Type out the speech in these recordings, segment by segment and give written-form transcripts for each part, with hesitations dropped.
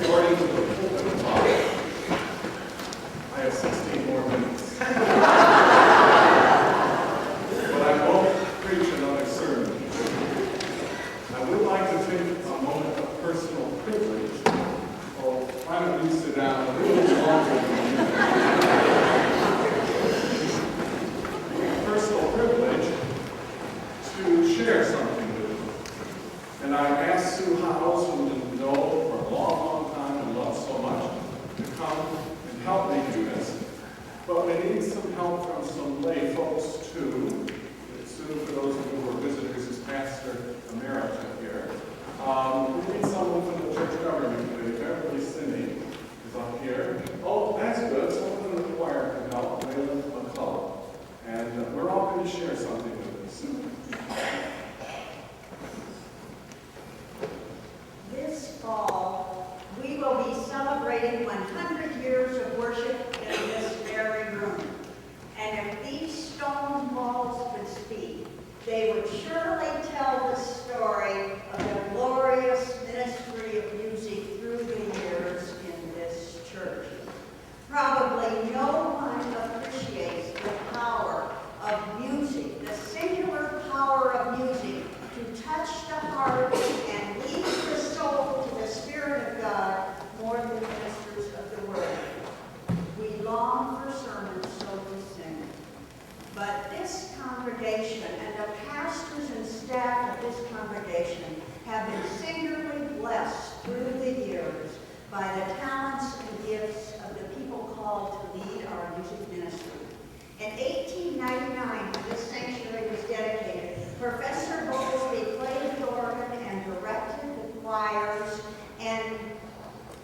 according to the pulpit clock, I have 16 more minutes. But I won't preach another sermon. I would like to take a moment of personal privilege. Oh, why don't you sit down a little longer than you? Personal privilege to share something with you. And I asked Sue Howes, who you know for a long, long time and love so much, to come and help me do this. But we need some help from some lay folks too. Sue, for those of you who are visitors, is Pastor Emerita here. We need someone from the church government committee. Beverly Sinney is up here. Oh, that's good. Someone from the choir can help. Waylon McCullough. And we're all going to share something with you. Sue. This fall, we will be celebrating 100 years of worship in this very room. And if these stone walls could speak, they would surely tell the story of the glorious ministry of music through the years in this church. Probably no one appreciates the power of music, the singular power of music to touch the heart and lead the soul to the Spirit of God more than ministers of the Word. We long for sermons so to sing. But this congregation and the pastors and staff of this congregation have been singularly blessed through the years by the talents and gifts of the people called to lead our music ministry. In 1899, when this sanctuary was dedicated, Professor Bowlesby played the organ and directed the choirs and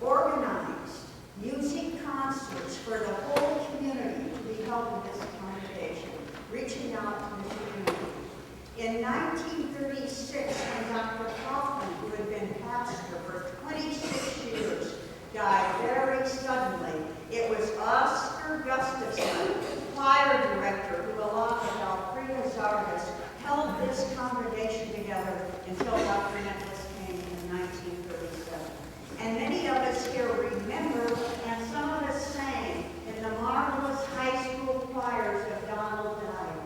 organized music concerts for the whole community to be held in this congregation, reaching out to the community. In 1936, when Dr. Kaufman, who had been pastor for 26 years, died very suddenly, it was Oscar Gustafson, choir director, who along with Alfredo Zardes held this congregation together until Dr. Nicholas came in 1937. And many of us here remember, and some of us sang in the marvelous high school choirs of Donald Dyer.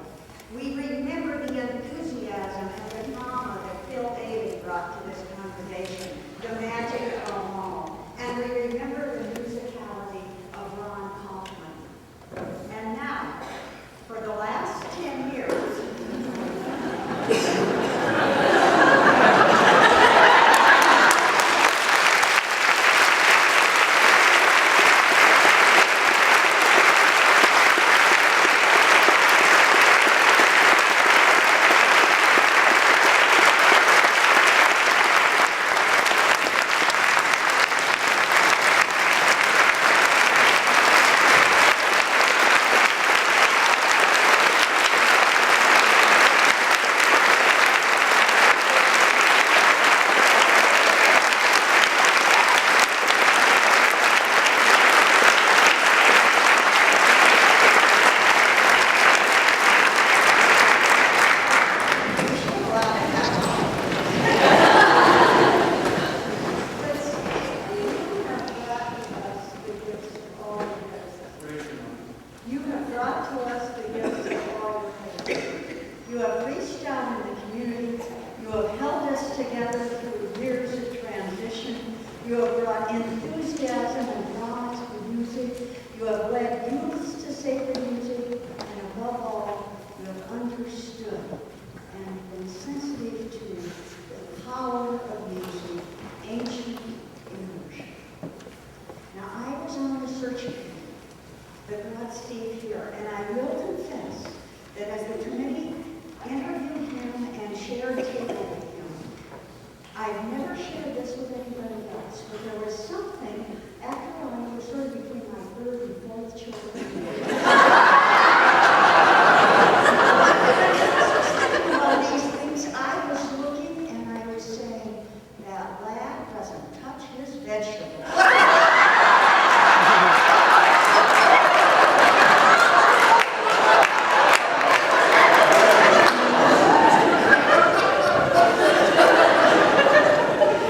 We remember the enthusiasm and the drama that Phil Daly brought to this congregation, the magic of them all. And we remember the musicality of Ron Kaufman. And now, for the last 10 years,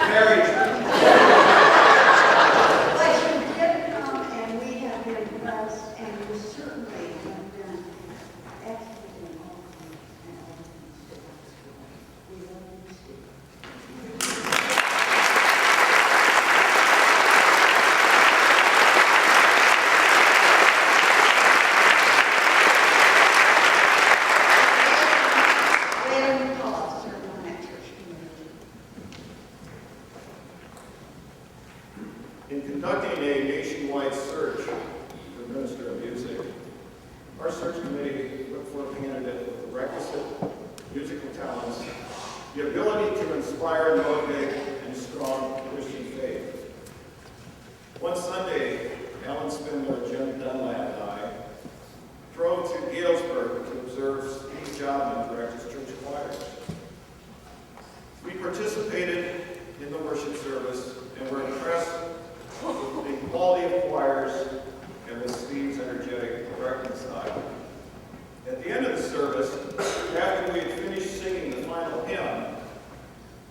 Very true. In conducting a nationwide search for Minister of Music, our search committee looked for a candidate with the requisite musical talents, the ability to inspire and motivate, and strong Christian faith. One Sunday, Alan Spindler, Jim Dunlap, and I drove to Wilberg to observe Steve Jobman direct his church choirs. We participated in the worship service and were impressed with the quality of choirs and with Steve's energetic directing style. At the end of the service, after we had finished singing the final hymn,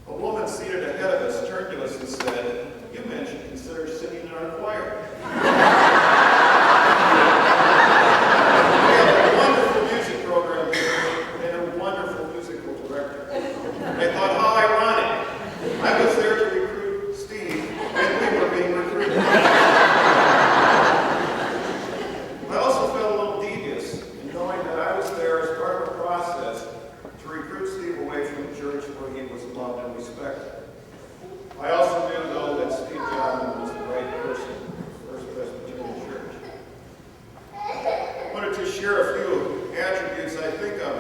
a woman seated ahead of us turned to us and said, "You men should consider singing in our choir." We have a wonderful music program here and a wonderful musical director. I thought, how ironic. I was there to recruit Steve, and we were being recruited. I also felt a little devious in knowing that I was there as part of a process to recruit Steve away from the church where he was loved and respected. I also knew, though, that Steve Jobman was the right person for First Presbyterian Church. I wanted to share a few attributes I think of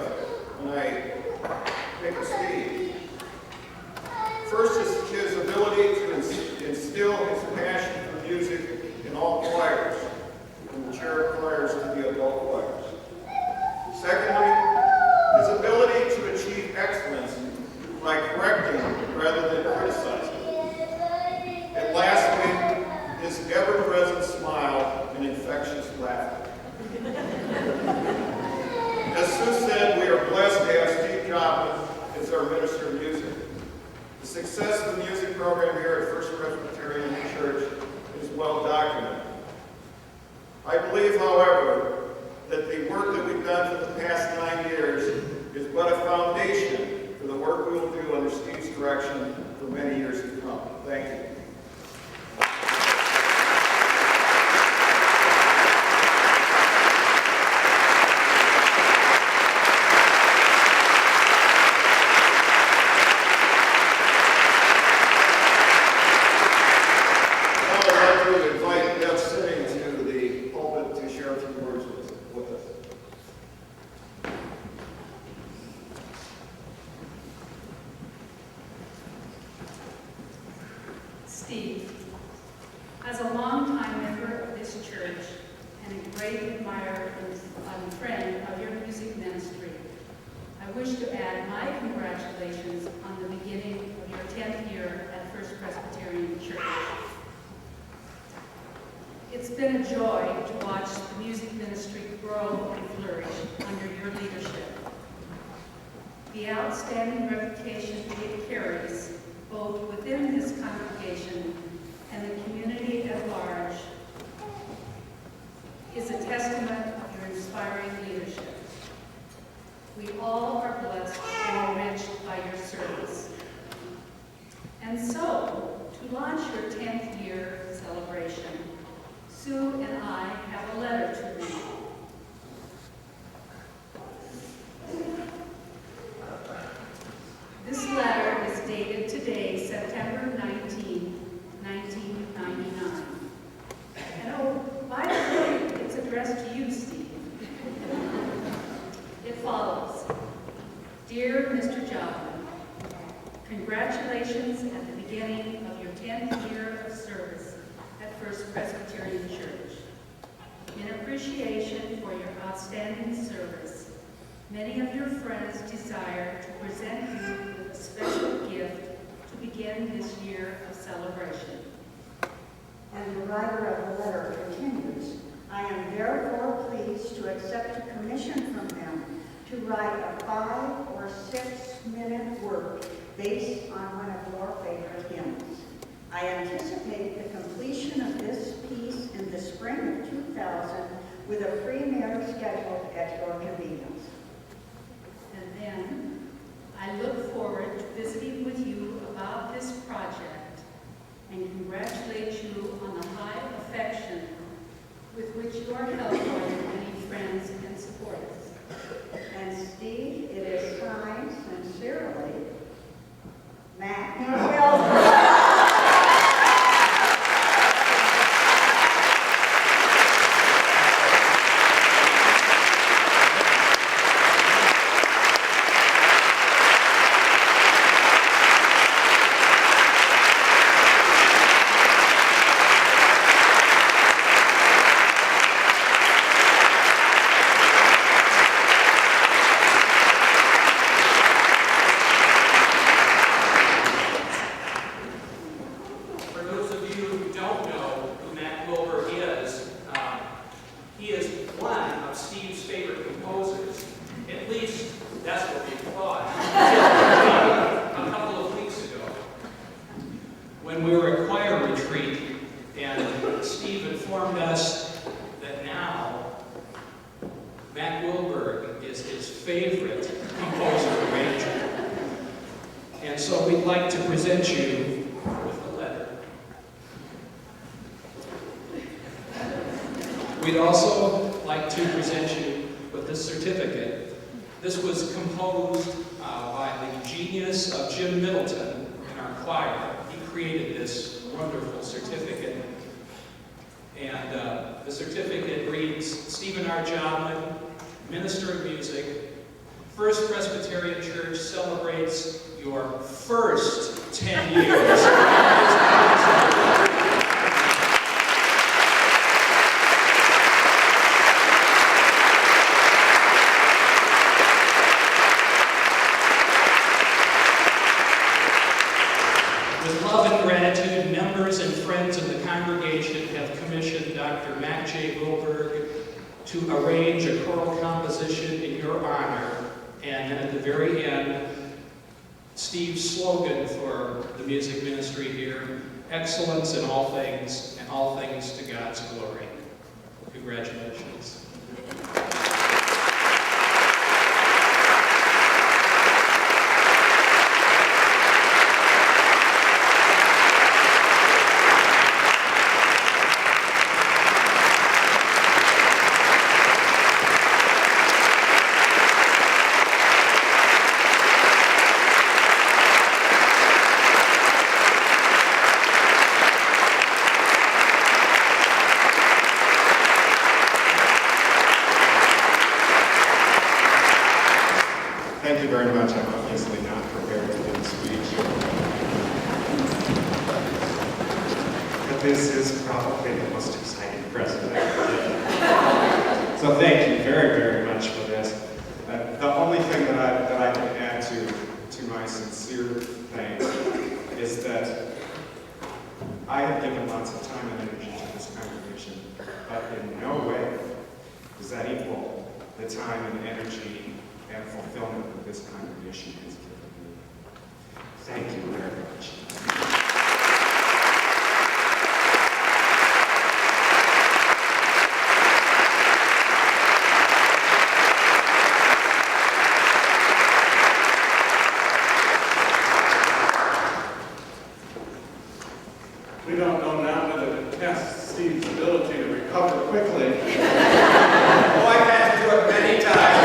when I think of Steve. First is his ability to instill his passion for music in all choirs, from the cherub choirs to the adult choirs. Secondly, his ability to achieve excellence by correcting rather than criticizing. And lastly, his ever-present smile and infectious laughter. As Sue said, we are blessed to have Steve Jobman as our minister of music. The success of the music program here at First Presbyterian Church is well documented. I believe, however, that the work that we've done for the past 9 years is but a foundation for the work we will do under Steve's direction for many years to come. Thank you. Steve, as a longtime member of this church and a great admirer and friend of your music ministry, I wish to add my congratulations on the beginning of your 10th year at First Presbyterian Church. It's been a joy to watch the music ministry grow and flourish under your leadership. The outstanding reputation it carries, both within this congregation and the community at large, is a testament of your inspiring leadership. We all are blessed and enriched by your service. And so, to launch your 10th year celebration, Sue and I have a letter to read. This letter is dated today, September 19, 1999. And oh, by the way, it's addressed to you, Steve. It follows. Dear Mr. Jobman, congratulations at the beginning of your 10th year of service at First Presbyterian Church. In appreciation for your outstanding service, many of your friends desire to present you with a special gift to begin this year of celebration. And the writer of the letter continues, I am therefore pleased to accept a commission from them to write a 5 or 6 minute work based on one of your favorite hymns. I anticipate the completion of this piece in the spring of 2000 with a premiere scheduled at your convenience. And then, I look forward to visiting with you about this project and congratulate you on the high affection with which you are held by your many friends and supporters. And Steve, it is signed sincerely, Matt Wilberg. like to present you with a letter. We'd also like to present you with this certificate. This was composed by the genius of Jim Middleton in our choir. He created this wonderful certificate. And the certificate reads, Stephen R. Jobman, Minister of Music, First Presbyterian Church celebrates your first 10 years. With love and gratitude, members and friends of the congregation have commissioned Dr. Matt J. Wilberg to arrange a choral composition in your honor. And then at the very end, Steve's slogan for the music ministry here, excellence in all things, and all things to God's glory. Congratulations. Thank you very much. I'm obviously not prepared to give a speech. But this is probably the most exciting present I've ever did. So thank you very, very much for this. The only thing that I can add to my sincere thanks is that I have given lots of time and energy to this congregation, but in no way does that equal the time and energy and fulfillment that this congregation has given me. Thank you very much. We don't know now whether to test Steve's ability to recover quickly. Oh, I've had to do it many times.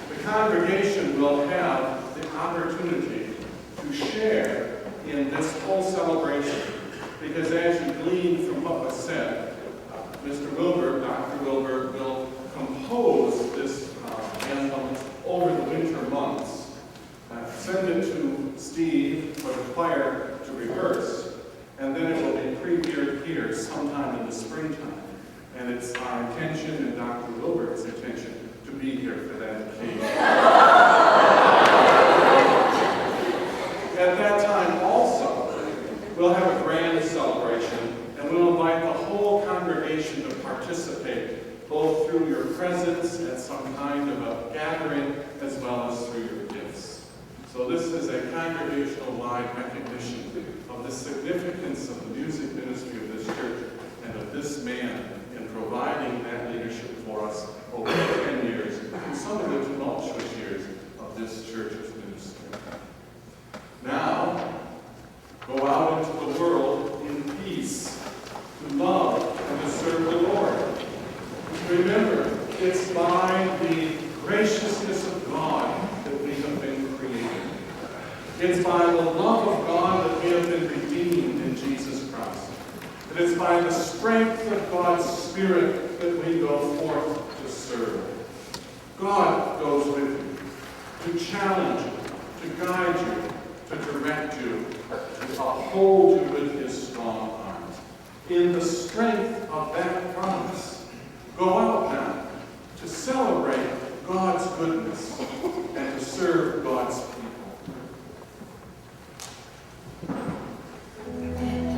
The congregation will have the opportunity to share in this whole celebration, because as you glean from what was said, Mr. Wilberg, Dr. Wilberg, will compose this anthem over the winter months. Send it to Steve for the choir to rehearse, and then it will be premiered here sometime in the springtime. And it's our intention and Dr. Wilberg's intention to be here for that occasion. At that time also, we'll have a grand celebration, and we'll invite the whole congregation to participate, both through your presence at some kind of a gathering, as well as through your gifts. So this is a congregational-wide recognition of the significance of the music ministry of this church and of this man in providing that leadership for us over 10 years, and some of the tumultuous years of this church's ministry. Now, go out into the world in peace, to love and to serve the Lord. Remember, it's by the graciousness of God that we have been created. It's by the love of God that we have been redeemed in Jesus Christ. It is by the strength of God's Spirit that we go forth to serve. God goes with you, to challenge you, to guide you, to direct you, to uphold you with His strong arms. In the strength of that promise, go out now to celebrate God's goodness and to serve God's people. Thank you.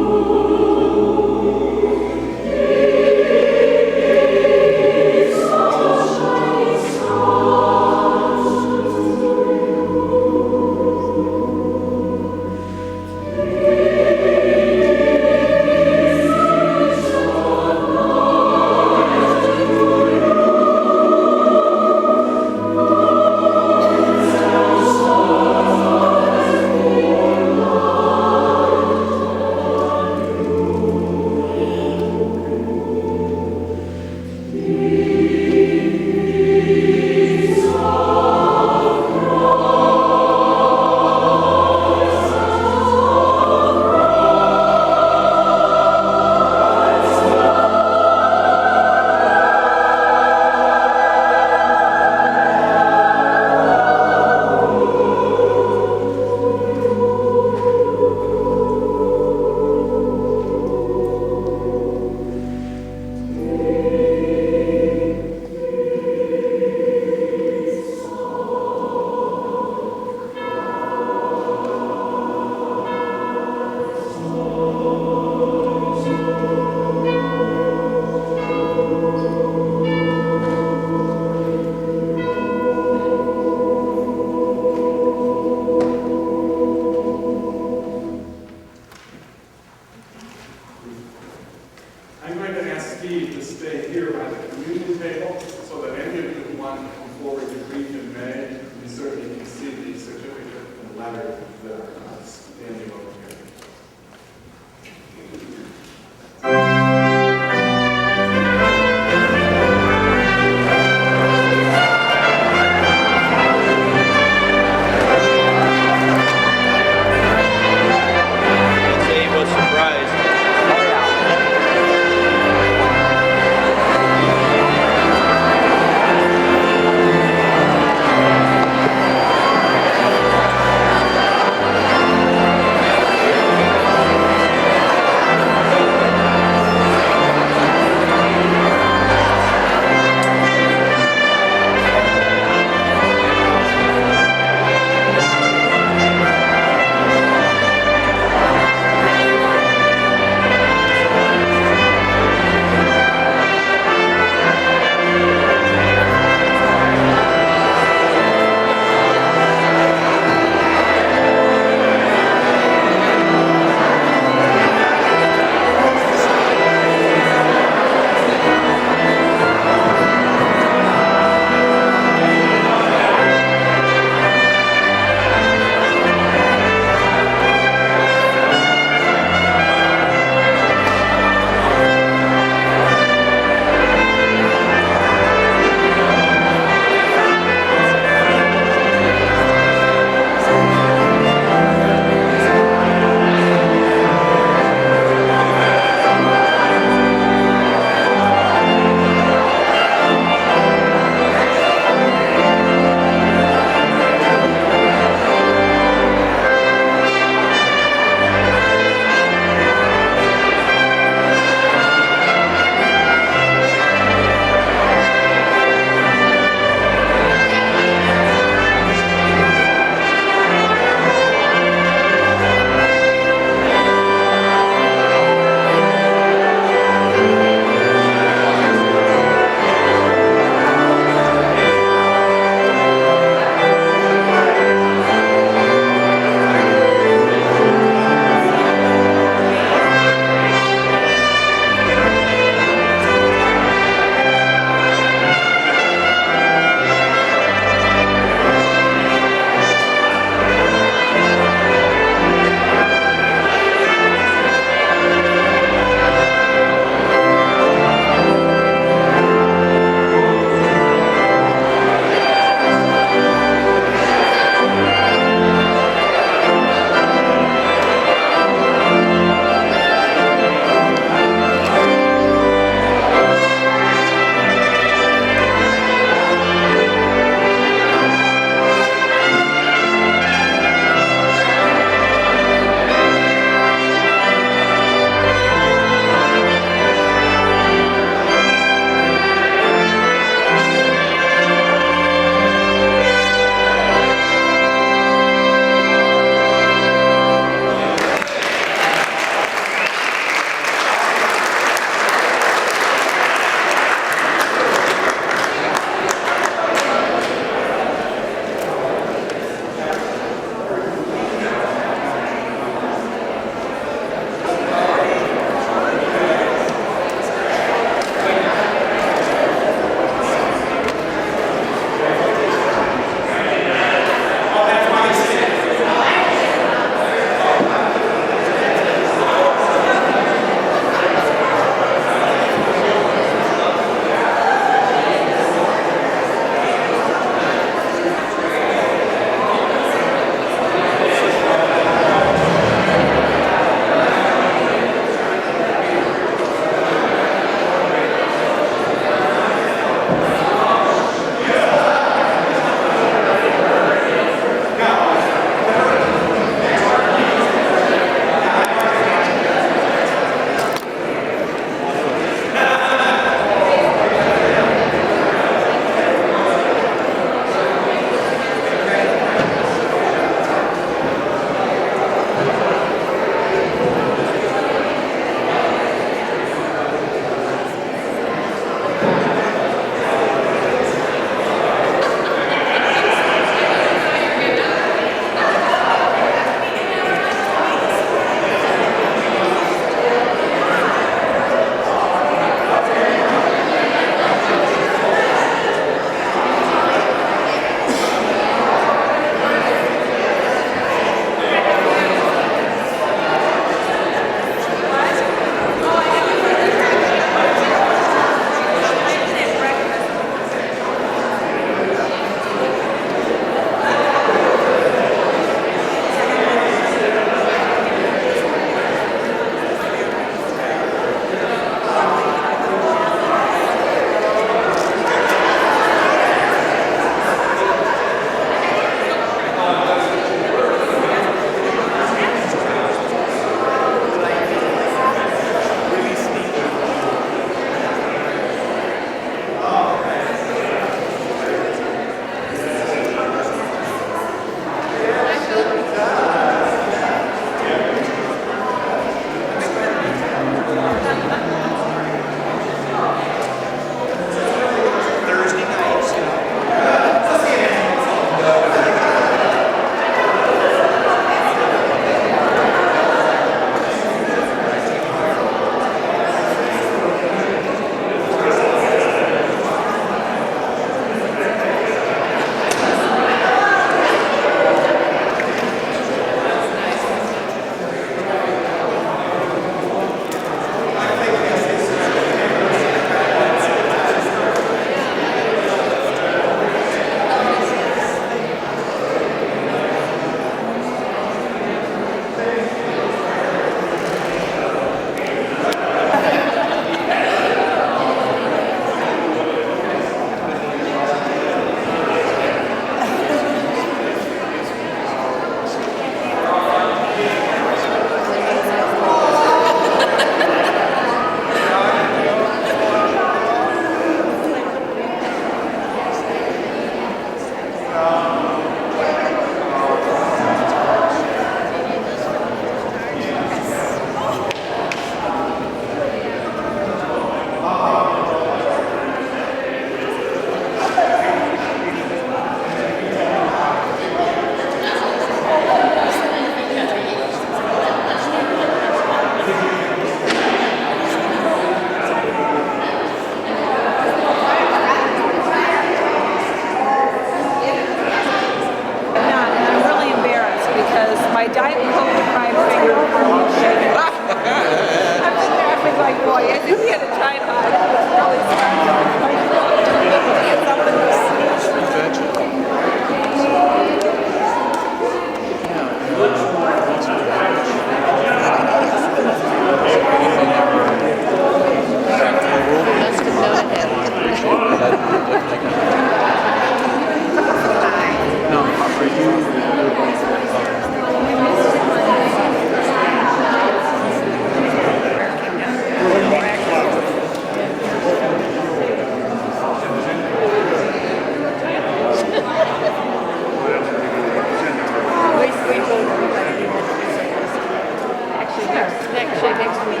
Actually, next week.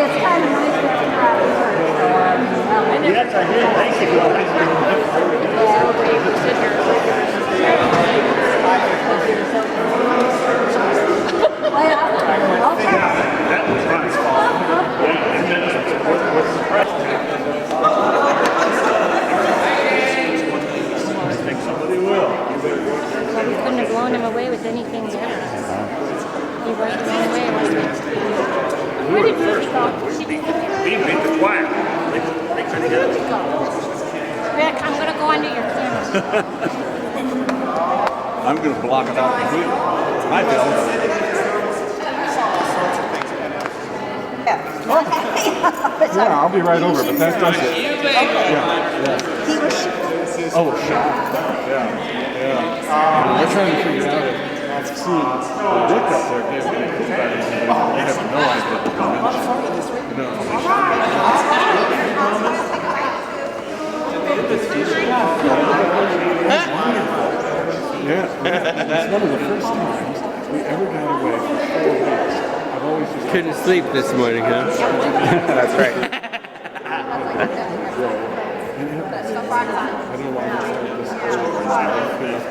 It's kind of nice to have Yes, I did. Thank you. That was fun. Yeah, and then with the press. I think somebody will. Well, we couldn't have blown him away with anything better. He wasn't blown away, was he? Where did we go? We beat the choir. They couldn't get it. Rick, I'm going to go under your camera. I'm going to block it out completely. Hi, Bill. Yeah, I'll be right over, but that does it. Oh, shot. Yeah. We're trying to figure out if see, Dick up there gave me a kickback. I have no idea. No. Yeah, it's one of the first times we ever got away for 4 weeks. I've always just couldn't sleep this morning, huh? That's right. I don't want to say this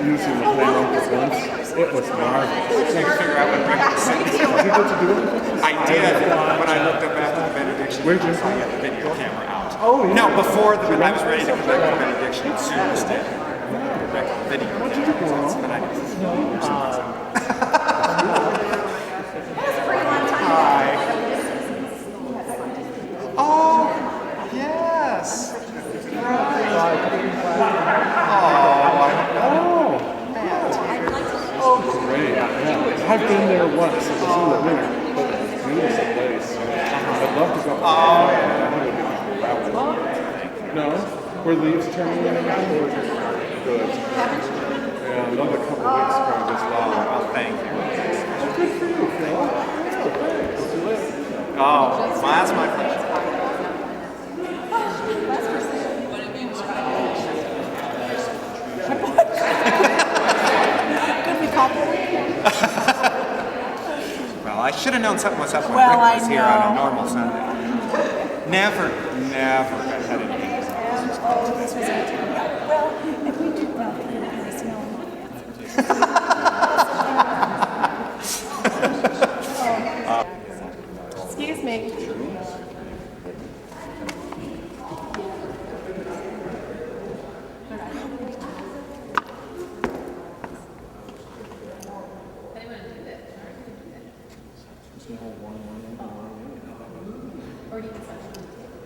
using the panel once. It was marvelous. Trying to figure out when we had to sit. Did you get to do anything? I did. When I looked up after the benediction, Where'd you I saw you had the video camera out. Oh, yeah. No, before the I was ready to come back to the benediction, and Sue was dead. Back to the video camera. And I did. Hi. Oh, yes. Great. Yeah. I've been there once. It was in the winter, but it's a beautiful place. I'd love to go. Oh, no? Where leaves turning in and out? Good. Yeah, another couple of weeks ago this long. Oh, thank you. Oh, good for you, Phil. Yeah, thanks. See you later. Oh, that's my pleasure. Well, I should have known something was up when Rick was here on a normal Sunday. Never had anything. Well, if we took that, we would have smell. Excuse me.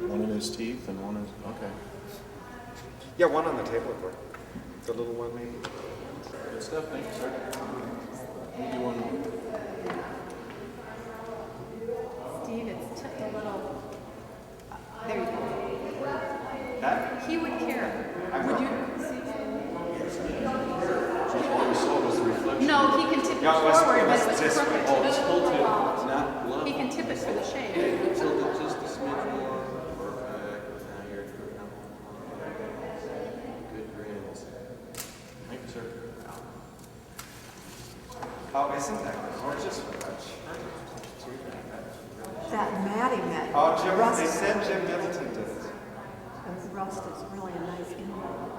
One in his teeth and one in okay. Yeah, one on the table, the little one maybe. Good stuff, thank you, sir. What do you want? Steve, it's just a little. There you go. He would care. Would you? No, he can tip it forward, but it's crooked. Oh, it's tilted, not level. He can tip it for the shade. Tilt it just a smidge more. Perfect. Now you're good grins. Thank you, sir. Oh, isn't that gorgeous? That Maddie met. Oh, Jim, they said Jim Middleton did it. Rust is really a nice animal.